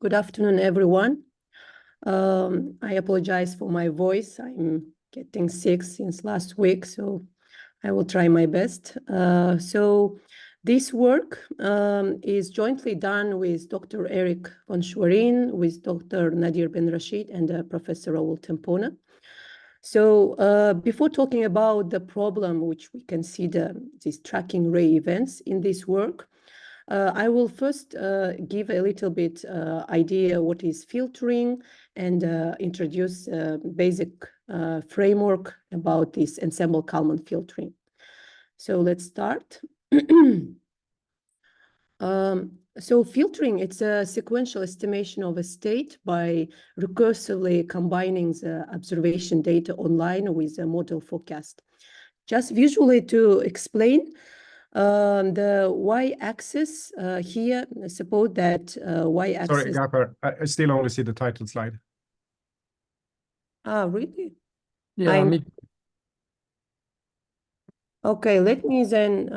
Good afternoon, everyone. I apologize for my voice. I'm getting sick since last week, so I will try my best. So this work is jointly done with Dr. Eric von Schwerin, with Dr. Nadir Ben Rashid, and Professor Raul Tempona. So before talking about the problem, which we consider these tracking ray events in this work, I will first give a little bit idea what is filtering and introduce a basic framework about this ensemble Kalman filtering. So let's start. So filtering, it's a sequential estimation of a state by recursively combining the observation data online with a model forecast. Just visually to explain, the y-axis here, suppose that y-axis... Sorry, Gaukhar, I still only see the title slide. Ah, really? Yeah, me. Okay, let me then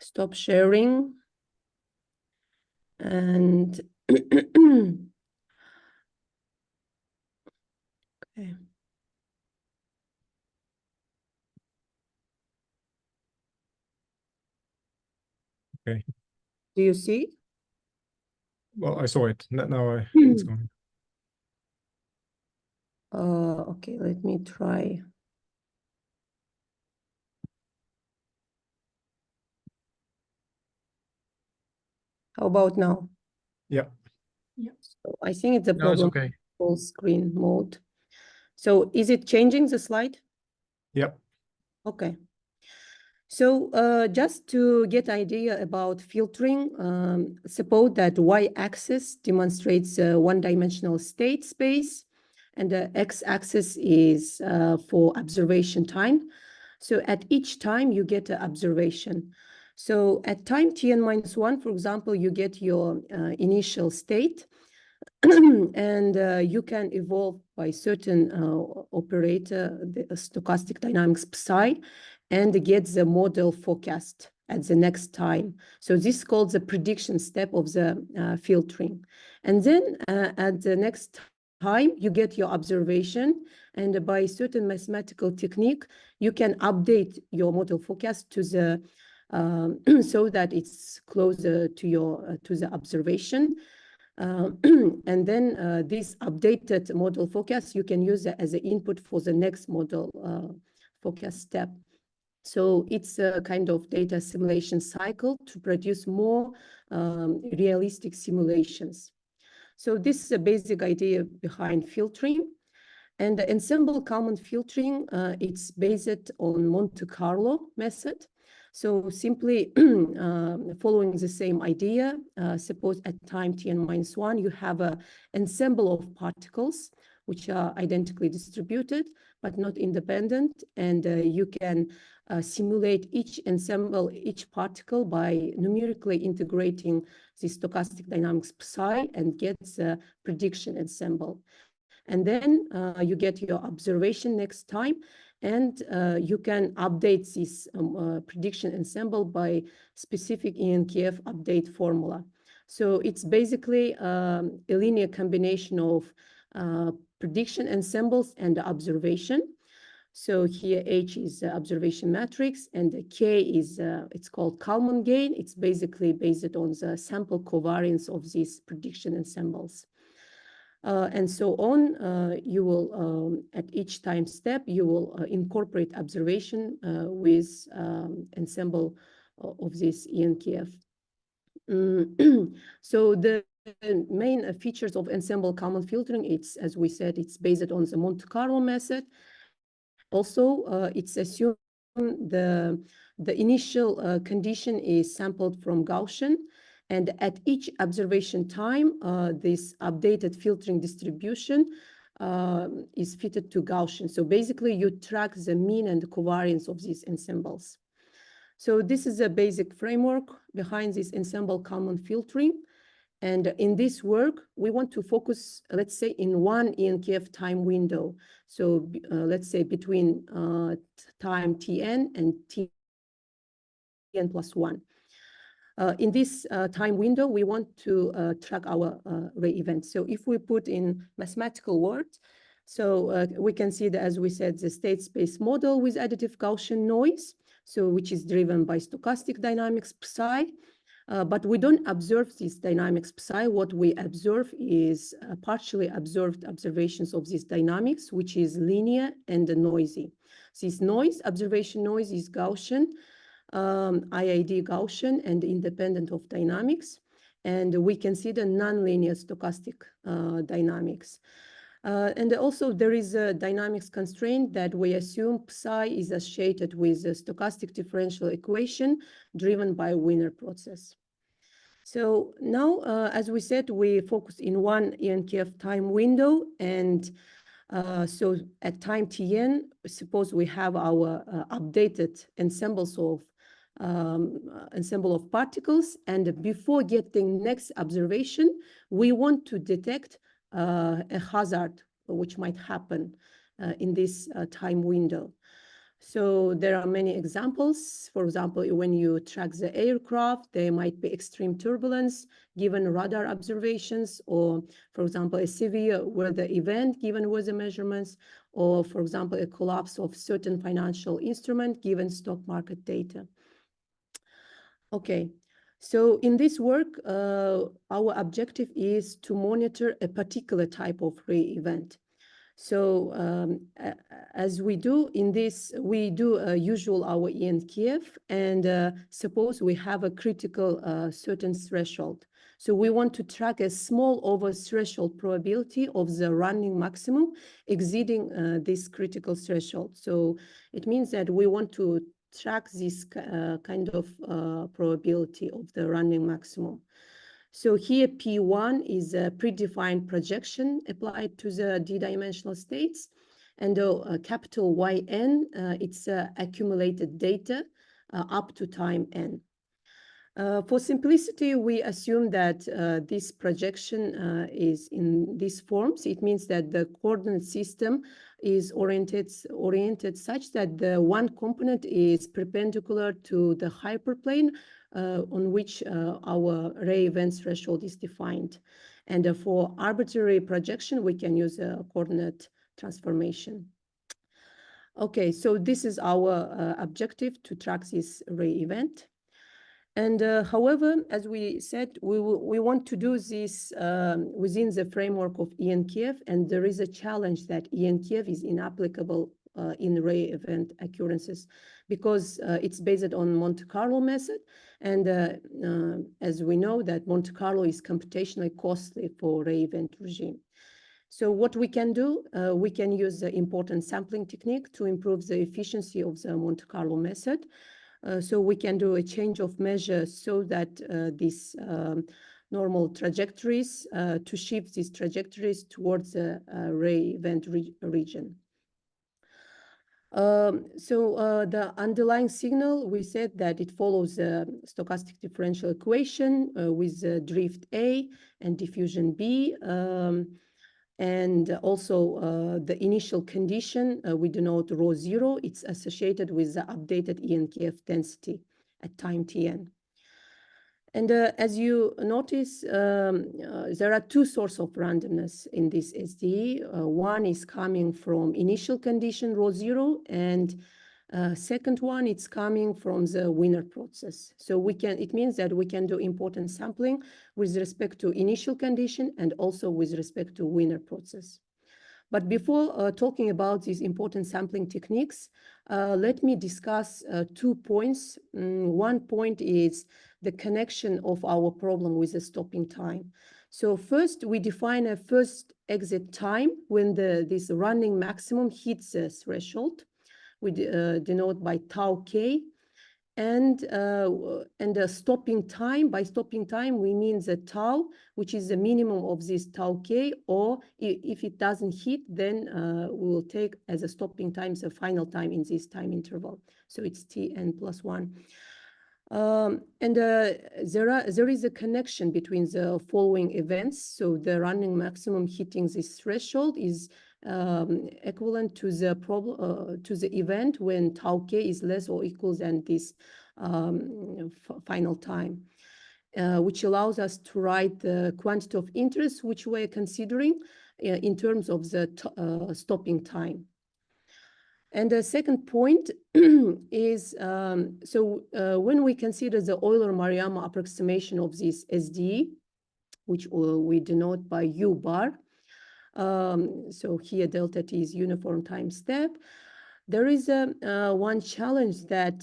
stop sharing. And okay. Okay. Do you see? Well, I saw it. Now it's going. Okay, let me try. How about now? Yeah. Yeah. So I think it's a No, it's problem. okay. Full screen mode. So is it changing the slide? Yep. Okay. So just to get idea about filtering, suppose that y-axis demonstrates a one-dimensional state space, and the x-axis is for observation time. So at each time you get an observation. So at time tn-1, for example, you get your initial state, and you can evolve by certain operator, the stochastic dynamics psi, and get the model forecast at the next time. So this is called the prediction step of the filtering. And then at the next time, you get your observation, and by certain mathematical technique, you can update your model forecast to the so that it's closer to your to the observation. And then this updated model forecast, you can use it as an input for the next model forecast step. So it's a kind of data simulation cycle to produce more realistic simulations. So this is a basic idea behind filtering. And the ensemble Kalman filtering, it's based on Monte Carlo method. So simply following the same idea, suppose at time tn-1, you have an ensemble of particles which are identically distributed, but not independent. And you can simulate each ensemble, each particle by numerically integrating the stochastic dynamics psi and get the prediction ensemble. And then you get your observation next time, and you can update this prediction ensemble by specific EnKF update formula. So it's basically a linear combination of prediction ensembles and observation. So here H is the observation matrix, and K is, it's called Kalman gain. It's basically based on the sample covariance of these prediction ensembles. And so on, you will, at each time step, you will incorporate observation with ensemble of this EnKF. So the main features of ensemble Kalman filtering, it's, as we said, it's based on the Monte Carlo method. Also, it's assumed the initial condition is sampled from Gaussian, and at each observation time, this updated filtering distribution is fitted to Gaussian. So basically, you track the mean and the covariance of these ensembles. So this is a basic framework behind this ensemble Kalman filtering. And in this work, we want to focus, let's say, in one EnKF time window. So let's say between time Tn and Tn+1. in this time window, we want to track our ray events. So if we put in mathematical words, so we can see that, as we said, the state space model with additive Gaussian noise, so which is driven by stochastic dynamics psi. But we don't observe this dynamics psi. What we observe is partially observed observations of this dynamics, which is linear and noisy. This noise, observation noise, is Gaussian, IID Gaussian and independent of dynamics. And we consider nonlinear stochastic dynamics. And also there is a dynamics constraint that we assume psi is associated with a stochastic differential equation driven by Wiener process. So now, as we said, we focus in one EnKF time window. And so at time Tn, suppose we have our updated ensembles of ensemble of particles. And before getting next observation, we want to detect a hazard which might happen in this time window. So there are many examples. For example, when you track the aircraft, there might be extreme turbulence given radar observations, or for example, a severe weather event given weather measurements, or for example, a collapse of certain financial instrument given stock market data. Okay. So in this work, our objective is to monitor a particular type of ray event. So as we do in this, we do usual our EnKF, and suppose we have a critical certain threshold. So we want to track a small over threshold probability of the running maximum exceeding this critical threshold. So it means that we want to track this kind of probability of the running maximum. So here P1 is a predefined projection applied to the d-dimensional states, and capital YN, it's accumulated data up to time n. For simplicity, we assume that this projection is in these forms. It means that the coordinate system is oriented such that the one component is perpendicular to the hyperplane on which our ray event threshold is defined. And for arbitrary projection, we can use a coordinate transformation. Okay, so this is our objective, to track this ray event. And however, as we said, we want to do this within the framework of EnKF, and there is a challenge that EnKF is inapplicable in ray event occurrences because it's based on Monte Carlo method. And as we know that Monte Carlo is computationally costly for ray event regime. So what we can do, we can use the important sampling technique to improve the efficiency of the Monte Carlo method. So we can do a change of measure so that these normal trajectories, to shift these trajectories towards the ray event region. So the underlying signal, we said that it follows the stochastic differential equation with drift A and diffusion B. And also the initial condition, we denote rho 0. It's associated with the updated EnKF density at time Tn. And as you notice, there are two sources of randomness in this SDE. One is coming from initial condition rho 0, and second one, it's coming from the Wiener process. So we can, it means that we can do important sampling with respect to initial condition and also with respect to Wiener process. But before talking about these important sampling techniques, let me discuss 2 points. One point is the connection of our problem with the stopping time. So first, we define a first exit time when this running maximum hits the threshold. We denote by tau k, and the stopping time. By stopping time, we mean the tau, which is the minimum of this tau k, or if it doesn't hit, then we will take as a stopping time the final time in this time interval. So it's Tn plus 1. And there is a connection between the following events. So the running maximum hitting this threshold is equivalent to the problem to the event when tau k is less or equal than this final time. which allows us to write the quantity of interest which we're considering in terms of the stopping time. And the second point is, when we consider the Euler-Maruyama approximation of this SDE, which we denote by U bar, so here delta t is uniform time step, there is one challenge that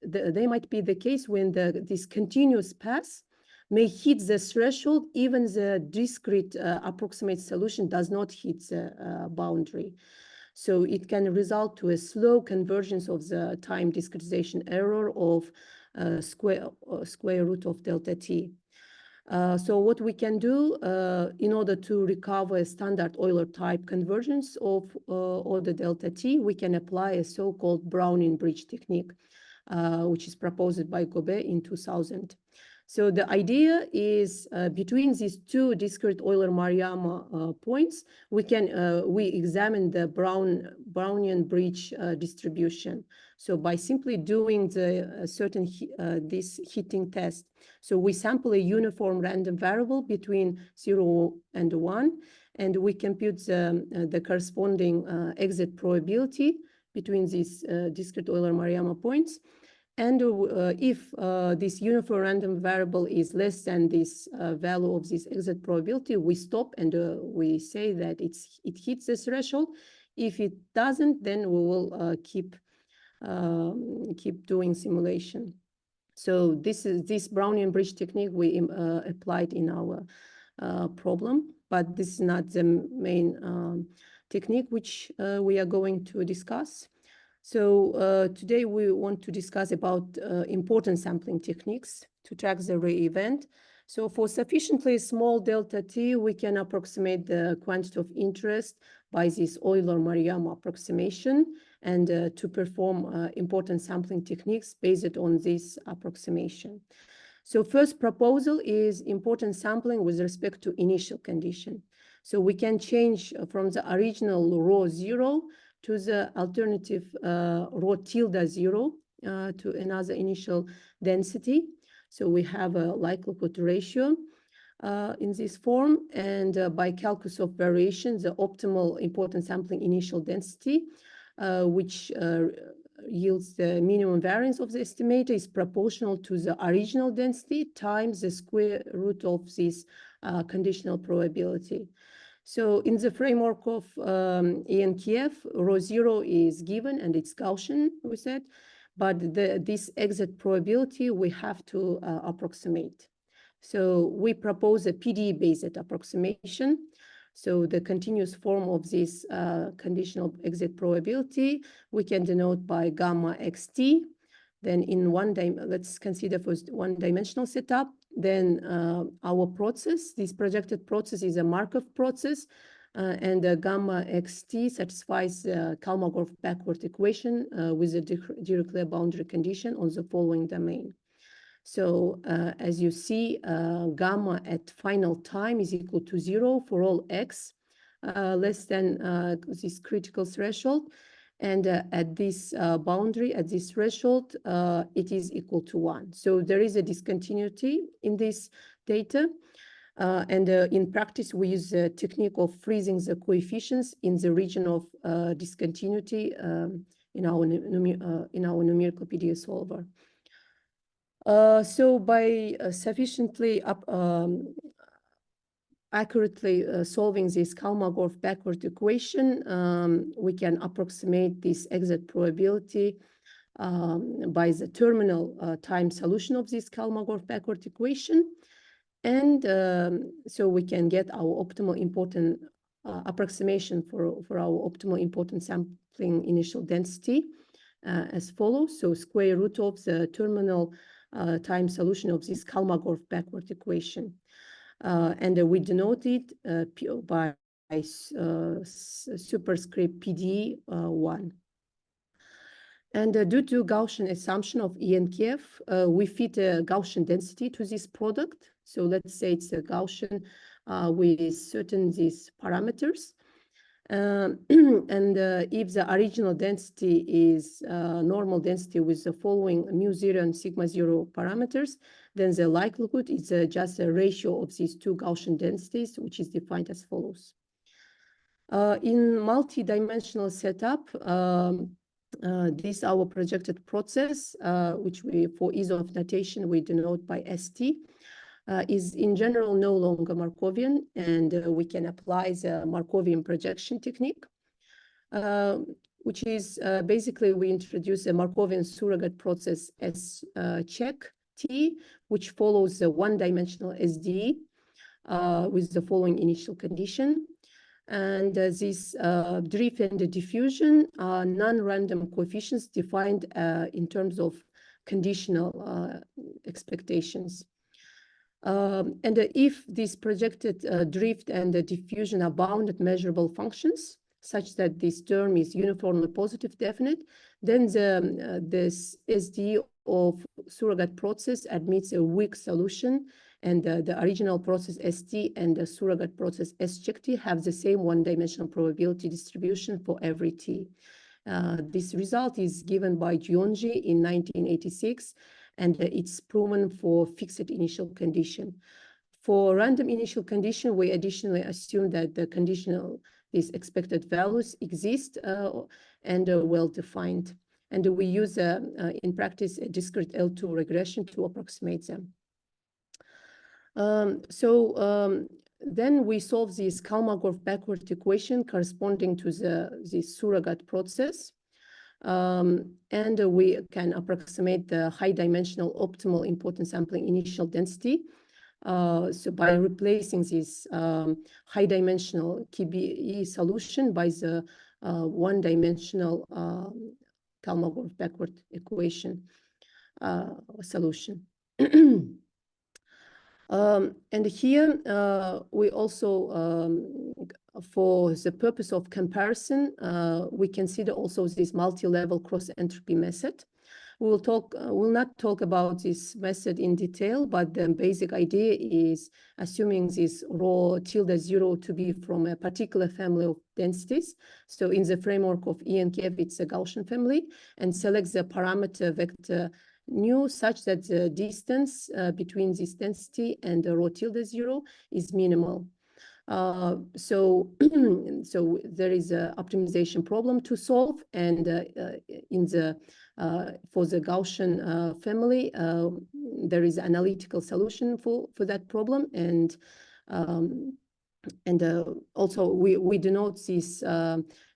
they might be the case when this continuous path may hit the threshold, even the discrete approximate solution does not hit the boundary. So it can result to a slow convergence of the time discretization error of square root of delta t. So what we can do in order to recover a standard Euler type convergence of order delta t, we can apply a so-called Brownian bridge technique, which is proposed by Gobet in 2000. So the idea is between these two discrete Euler-Maruyama points, we examine the Brownian bridge distribution. So by simply doing this hitting test, so we sample a uniform random variable between 0 and 1, and we compute the corresponding exit probability between these discrete Euler-Maruyama points. And if this uniform random variable is less than this value of this exit probability, we stop and we say that it hits the threshold. If it doesn't, then we will keep doing simulation. So this Brownian bridge technique we applied in our problem, but this is not the main technique which we are going to discuss. So today we want to discuss about important sampling techniques to track the ray event. So for sufficiently small delta t, we can approximate the quantity of interest by this Euler-Maruyama approximation and to perform important sampling techniques based on this approximation. So first proposal is important sampling with respect to initial condition. So we can change from the original rho 0 to the alternative rho tilde 0 to another initial density. So we have a likelihood ratio in this form, and by calculus of variation, the optimal important sampling initial density, which yields the minimum variance of the estimator, is proportional to the original density times the square root of this conditional probability. So in the framework of EnKF, rho 0 is given and it's Gaussian, we said, but this exit probability we have to approximate. So we propose a PD-based approximation. So the continuous form of this conditional exit probability, we can denote by gamma xt. Then in let's consider first one-dimensional setup. Then our process, this projected process is a Markov process, and the gamma xt satisfies the Kolmogorov Backward equation with a Dirichlet boundary condition on the following domain. So as you see, gamma at final time is equal to 0 for all x less than this critical threshold. And at this boundary, at this threshold, it is equal to 1. So there is a discontinuity in this data. And in practice, we use the technique of freezing the coefficients in the region of discontinuity in our numerical PDA solver. So by sufficiently accurately solving this Kolmogorov Backward equation, we can approximate this exit probability by the terminal time solution of this Kolmogorov Backward equation. And so we can get our optimal important approximation for our optimal important sampling initial density as follows. So square root of the terminal time solution of this Kolmogorov Backward equation. And we denote it by superscript PD 1. And due to Gaussian assumption of EnKF, we fit a Gaussian density to this product. So let's say it's a Gaussian with certain these parameters. And if the original density is normal density with the following mu0 and sigma 0 parameters, then the likelihood is just a ratio of these two Gaussian densities, which is defined as follows. In multi-dimensional setup, this is our projected process, which we, for ease of notation, we denote by ST, is in general no longer Markovian, and we can apply the Markovian projection technique, which is basically we introduce a Markovian surrogate process as check T, which follows the one-dimensional SDE with the following initial condition. And this drift and the diffusion are non-random coefficients defined in terms of conditional expectations. And if this projected drift and the diffusion are bounded measurable functions, such that this term is uniformly positive definite, then this SDE of surrogate process admits a weak solution, and the original process ST and the surrogate process S-check-T have the same one-dimensional probability distribution for every T. This result is given by Gionji in 1986, and it's proven for fixed initial condition. For random initial condition, we additionally assume that the conditional, these expected values exist and are well-defined. And we use, in practice, a discrete L2 regression to approximate them. Then we solve this Kolmogorov Backward equation corresponding to the surrogate process. And we can approximate the high-dimensional optimal important sampling initial density. So by replacing this high-dimensional KBE solution by the one-dimensional Kolmogorov Backward equation solution. And here we also, for the purpose of comparison, we consider also this multi-level cross-entropy method. We'll not talk about this method in detail, but the basic idea is assuming this rho tilde 0 to be from a particular family of densities. So in the framework of EnKF, it's a Gaussian family, and select the parameter vector nu such that the distance between this density and the rho tilde 0 is minimal. So there is an optimization problem to solve, and for the Gaussian family, there is an analytical solution for that problem, and also we denote this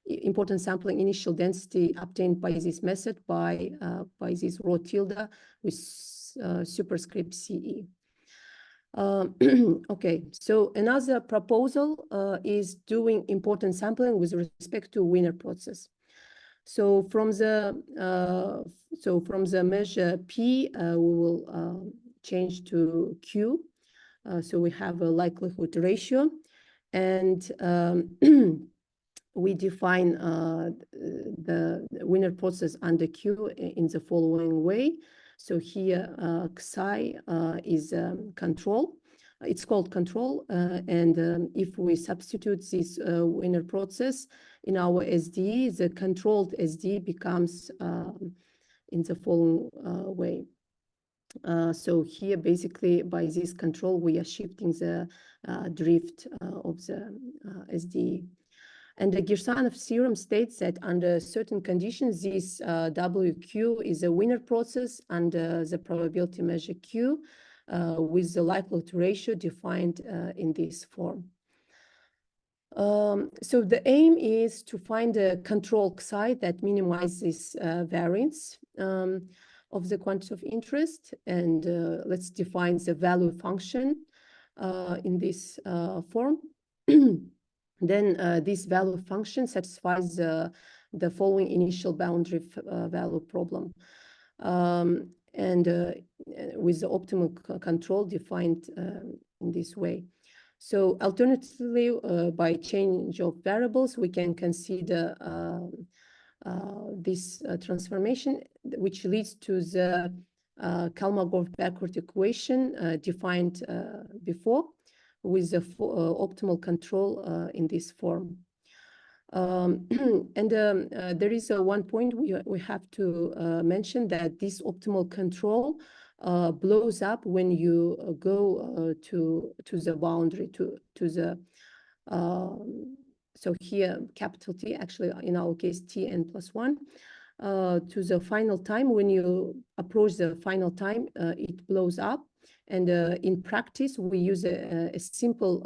important sampling initial density obtained by this method by this rho tilde with superscript CE. Okay, so another proposal is doing important sampling with respect to Wiener process. So from the measure P, we will change to Q. So we have a likelihood ratio, and we define the Wiener process under Q in the following way. So here, Xi is control. It's called control. And if we substitute this Wiener process in our SDE, the controlled SDE becomes in the following way. So here, basically, by this control, we are shifting the drift of the SDE. And the Girsanov theorem states that under certain conditions, this WQ is a Wiener process under the probability measure Q with the likelihood ratio defined in this form. So the aim is to find a control Xi that minimizes variance of the quantity of interest. And let's define the value function in this form. Then this value function satisfies the following initial boundary value problem. And with the optimal control defined in this way. So alternatively, by change of variables, we can consider this transformation, which leads to the Kolmogorov Backward equation defined before, with the optimal control in this form. And there is one point we have to mention, that this optimal control blows up when you go to the boundary, to the so here capital T, actually in our case Tn plus 1, to the final time. When you approach the final time, it blows up. And in practice, we use a simple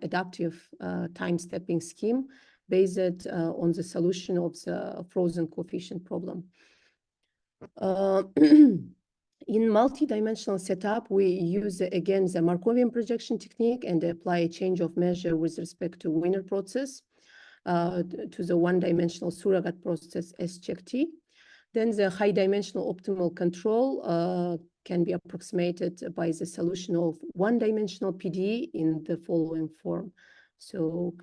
adaptive time stepping scheme based on the solution of the frozen coefficient problem. In multi-dimensional setup, we use again the Markovian projection technique and apply a change of measure with respect to Wiener process to the one-dimensional surrogate process S check T. Then the high-dimensional optimal control can be approximated by the solution of one-dimensional PDE in the following form. So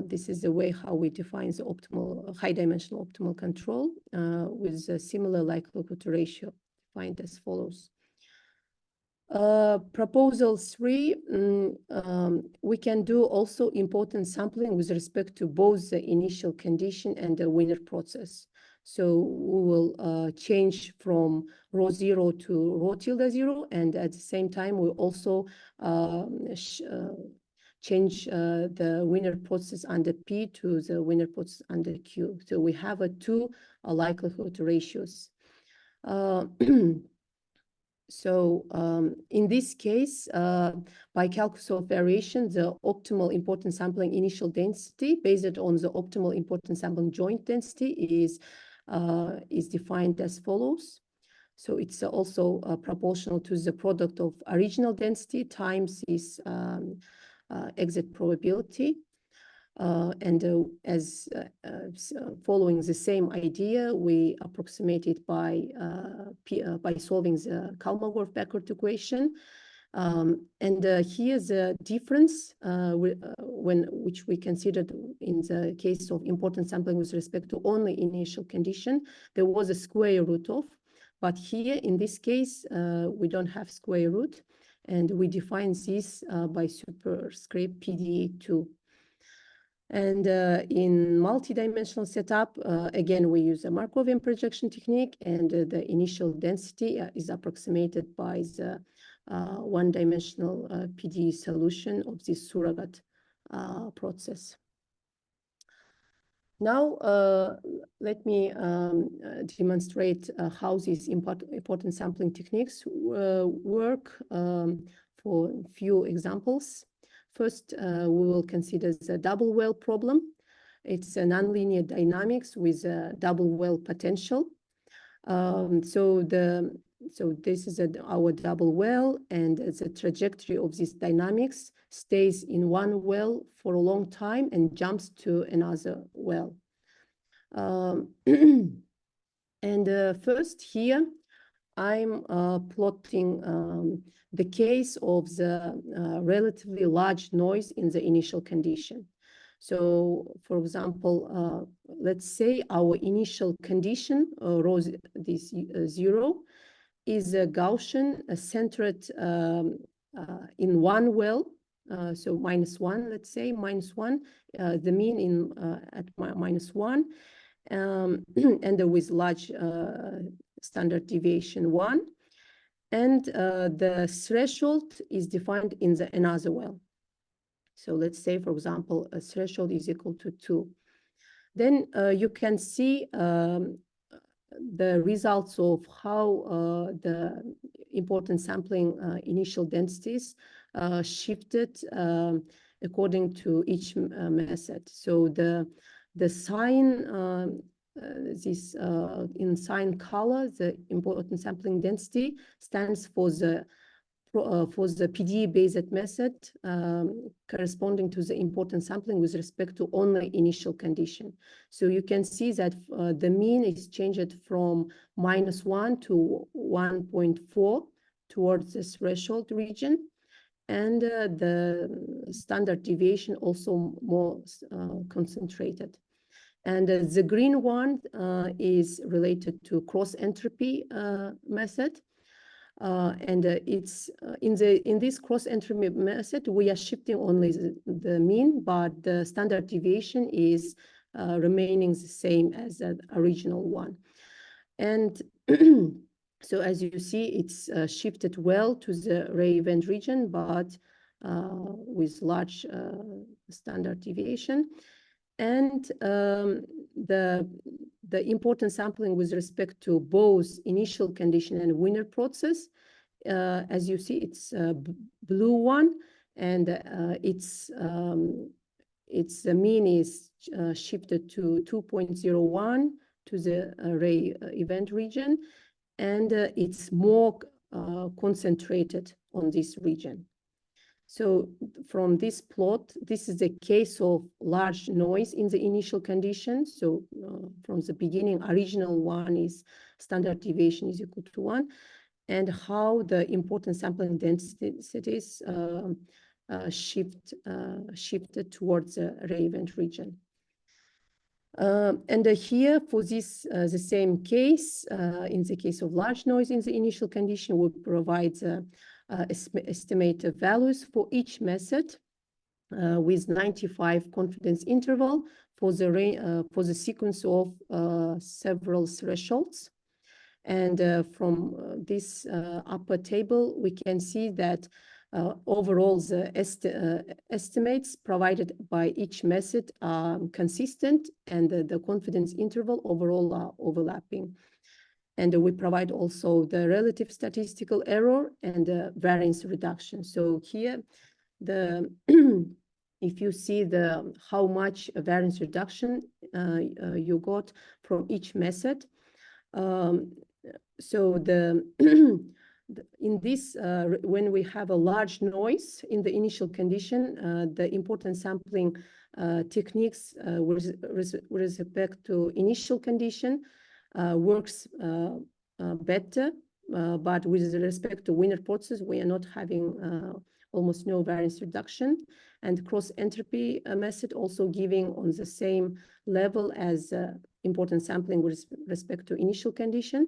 this is the way how we define the optimal high-dimensional optimal control with a similar likelihood ratio defined as follows. Proposal 3, we can do also important sampling with respect to both the initial condition and the Wiener process. So we will change from rho 0 to rho tilde 0, and at the same time we also change the Wiener process under P to the Wiener process under Q. So we have two likelihood ratios. So in this case, by calculus of variation, the optimal importance sampling initial density based on the optimal importance sampling joint density is defined as follows. So it's also proportional to the product of original density times its exit probability. And as following the same idea, we approximate it by solving the Kolmogorov Backward equation. And here's a difference which we considered in the case of importance sampling with respect to only initial condition. There was a square root of, but here in this case we don't have square root, and we define this by superscript PDE2. And in multi-dimensional setup, again, we use a Markovian projection technique, and the initial density is approximated by the one-dimensional PDE solution of this surrogate process. Now, let me demonstrate how these important sampling techniques work for a few examples. First, we will consider the double well problem. It's a nonlinear dynamics with a double well potential. So this is our double well, and the trajectory of this dynamics stays in one well for a long time and jumps to another well. And first here, I'm plotting the case of the relatively large noise in the initial condition. So, for example, let's say our initial condition, rho this 0, is a Gaussian centered in one well. So -1, let's say -1, the mean in at -1, and with large standard deviation 1. And the threshold is defined in another well. So let's say, for example, a threshold is equal to 2. Then you can see the results of how the importance sampling initial densities shifted according to each method. So the sign in sign color, the importance sampling density stands for the PDE-based method corresponding to the importance sampling with respect to only initial condition. So you can see that the mean is changed from -1 to 1.4 towards the threshold region, and the standard deviation also more concentrated. And the green one is related to cross entropy method. And it's in this cross entropy method, we are shifting only the mean, but the standard deviation is remaining the same as the original one. And So as you see, it's shifted well to the ray event region, but with large standard deviation. And the important sampling with respect to both initial condition and Wiener process, as you see, it's a blue one, and its mean is shifted to 2.01 to the ray event region, and it's more concentrated on this region. So from this plot, this is a case of large noise in the initial condition. So from the beginning, original one is standard deviation is equal to 1, and how the important sampling densities shifted towards the ray event region. And here for this, the same case, in the case of large noise in the initial condition, we provide estimated values for each method with 95 confidence interval for the sequence of several thresholds. And from this upper table, we can see that overall the estimates provided by each method are consistent, and the confidence interval overall are overlapping. And we provide also the relative statistical error and the variance reduction. So here, if you see how much variance reduction you got from each method, so in this, when we have a large noise in the initial condition, the important sampling techniques with respect to initial condition works better, but with respect to Wiener process, we are not having almost no variance reduction, and cross entropy method also giving on the same level as important sampling with respect to initial condition.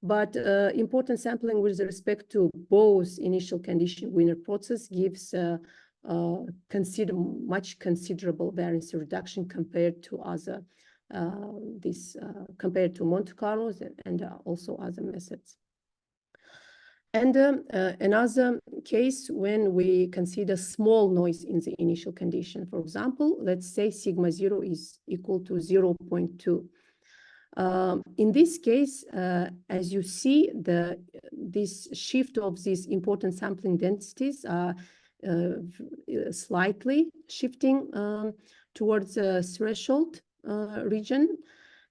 But important sampling with respect to both initial condition Wiener process gives much considerable variance reduction compared to other compared to Monte Carlo and also other methods. And another case when we consider small noise in the initial condition. For example, let's say sigma 0 is equal to 0.2. In this case, as you see, this shift of these important sampling densities are slightly shifting towards the threshold region.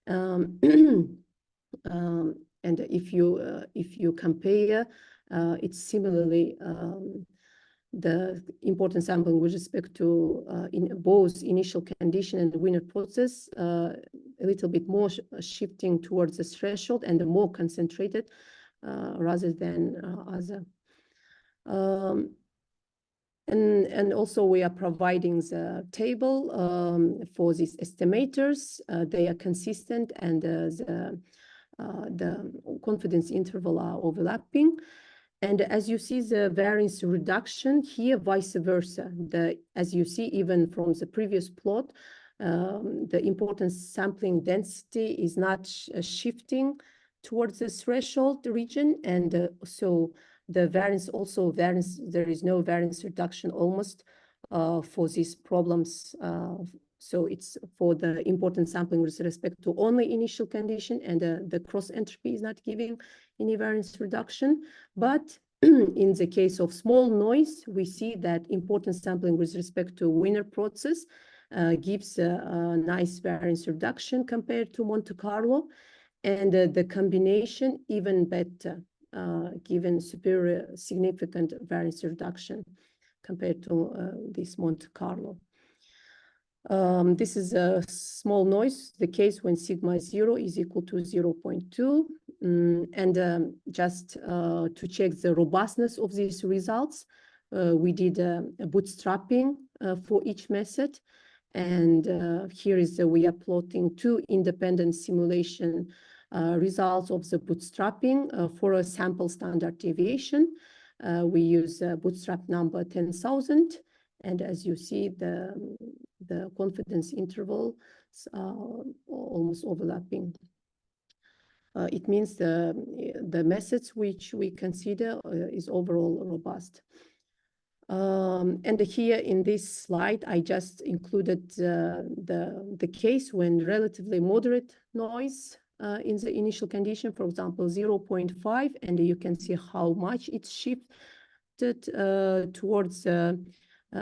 And if you compare, it's similarly the important sampling with respect to in both initial condition and the Wiener process, a little bit more shifting towards the threshold and more concentrated rather than other. And also we are providing the table for these estimators. They are consistent, and the confidence interval are overlapping. And as you see the variance reduction here, vice versa. As you see, even from the previous plot, the important sampling density is not shifting towards the threshold region. And so the variance there is no variance reduction almost for these problems. So it's for the important sampling with respect to only initial condition, and the cross entropy is not giving any variance reduction. But in the case of small noise, we see that important sampling with respect to Wiener process gives a nice variance reduction compared to Monte Carlo, and the combination even better, given superior significant variance reduction compared to this Monte Carlo. This is a small noise, the case when sigma 0 is equal to 0.2. And just to check the robustness of these results, we did a bootstrapping for each method. And here is we are plotting two independent simulation results of the bootstrapping for a sample standard deviation. We use bootstrap number 10,000. And as you see, the confidence intervals are almost overlapping. It means the methods which we consider is overall robust. And here in this slide, I just included the case when relatively moderate noise in the initial condition, for example, 0.5, and you can see how much it's shifted towards the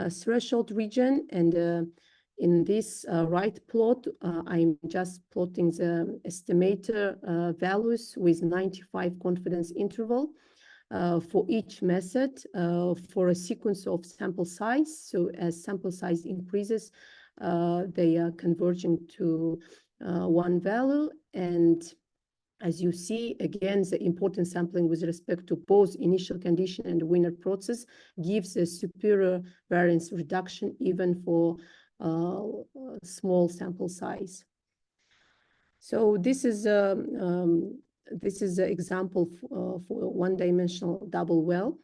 threshold region. And in this right plot, I'm just plotting the estimator values with 95 confidence interval for each method for a sequence of sample size. So as sample size increases, they are converging to one value. And as you see, again, the important sampling with respect to both initial condition and Wiener process gives a superior variance reduction even for small sample size. So this is an example for one-dimensional double well.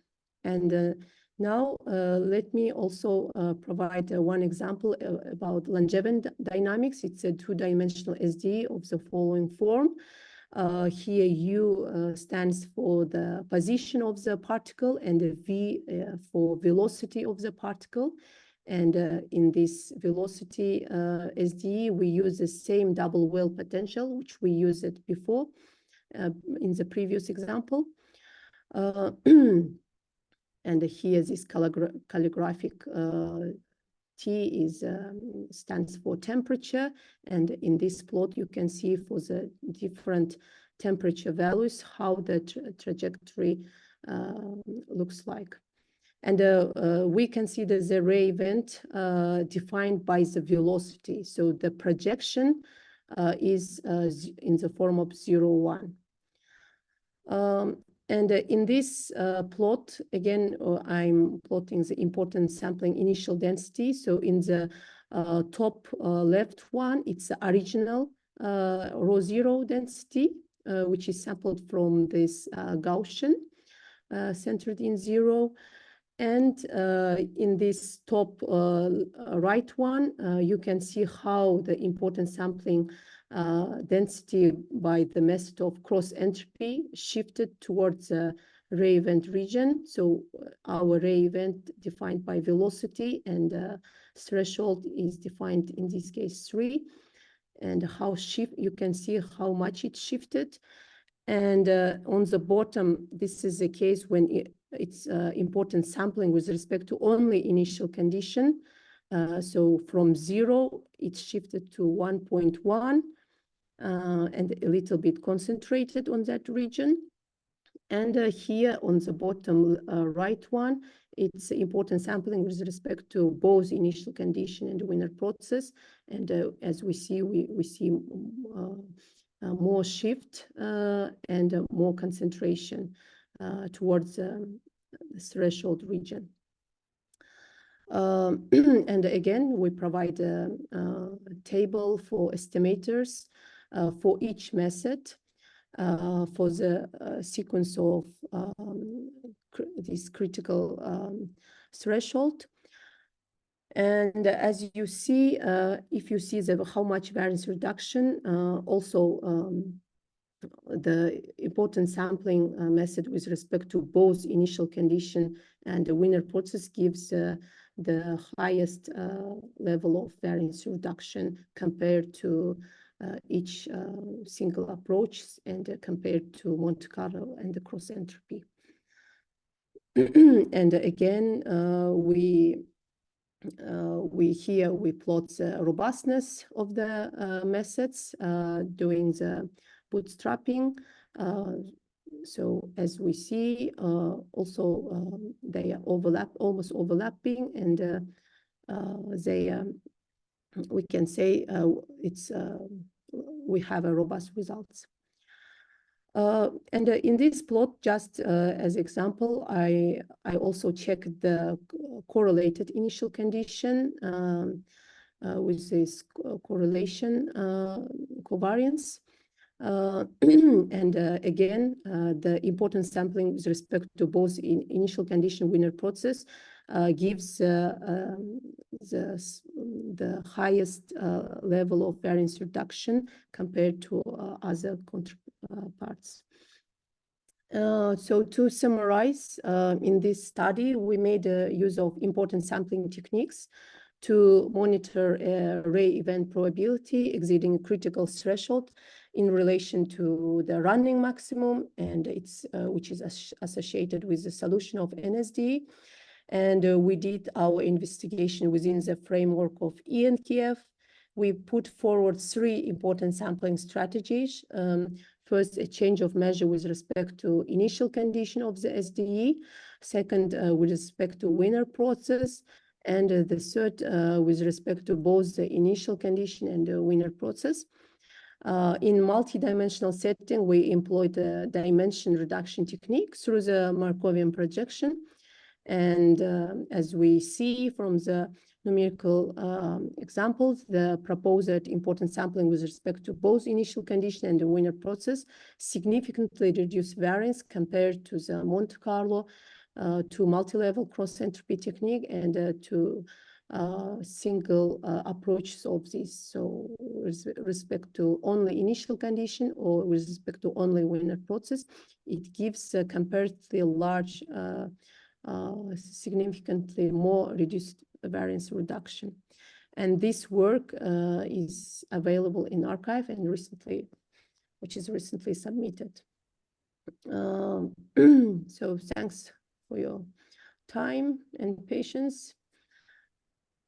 And now let me also provide one example about Langevin dynamics. It's a two-dimensional SDE of the following form. Here U stands for the position of the particle and the V for velocity of the particle. And in this velocity SDE, we use the same double well potential, which we used it before in the previous example. And here this calligraphic T is stands for temperature. And in this plot, you can see for the different temperature values, how the trajectory looks like. And we consider the ray event defined by the velocity. So the projection is in the form of 0, 1. And in this plot, again, I'm plotting the important sampling initial density. So in the top left one, it's the original rho 0 density, which is sampled from this Gaussian centered in 0. And in this top right one, you can see how the important sampling density by the method of cross entropy shifted towards the ray event region. So our ray event defined by velocity, and threshold is defined in this case 3. And how you can see how much it shifted. And on the bottom, this is the case when it's important sampling with respect to only initial condition. So from 0, it shifted to 1.1 and a little bit concentrated on that region. And here on the bottom right one, it's important sampling with respect to both initial condition and Wiener process. And as we see, we see more shift and more concentration towards the threshold region. And again, we provide a table for estimators for each method for the sequence of this critical threshold. And as you see, if you see how much variance reduction, also the important sampling method with respect to both initial condition and the Wiener process gives the highest level of variance reduction compared to each single approach and compared to Monte Carlo and the cross entropy. And again, we plot the robustness of the methods doing the bootstrapping. So as we see, also they are almost overlapping, and we can say we have a robust results. And in this plot, just as example, I also checked the correlated initial condition with this correlation covariance. And again, the important sampling with respect to both initial condition Wiener process gives the highest level of variance reduction compared to other parts. So to summarize, in this study, we made use of important sampling techniques to monitor array event probability exceeding a critical threshold in relation to the running maximum, and it's which is associated with the solution of NSDE. And we did our investigation within the framework of EnKF. We put forward 3 important sampling strategies. First, a change of measure with respect to initial condition of the SDE. Second, with respect to Wiener process. And the third, with respect to both the initial condition and the Wiener process. In multi-dimensional setting, we employed the dimension reduction technique through the Markovian projection. And as we see from the numerical examples, the proposed important sampling with respect to both initial condition and the Wiener process significantly reduced variance compared to the Monte Carlo to multi-level cross-entropy technique and to single approaches of this. So with respect to only initial condition or with respect to only Wiener process, it gives a comparatively large significantly more reduced variance reduction. And this work is available in arXiv and which is recently submitted. So thanks for your time and patience.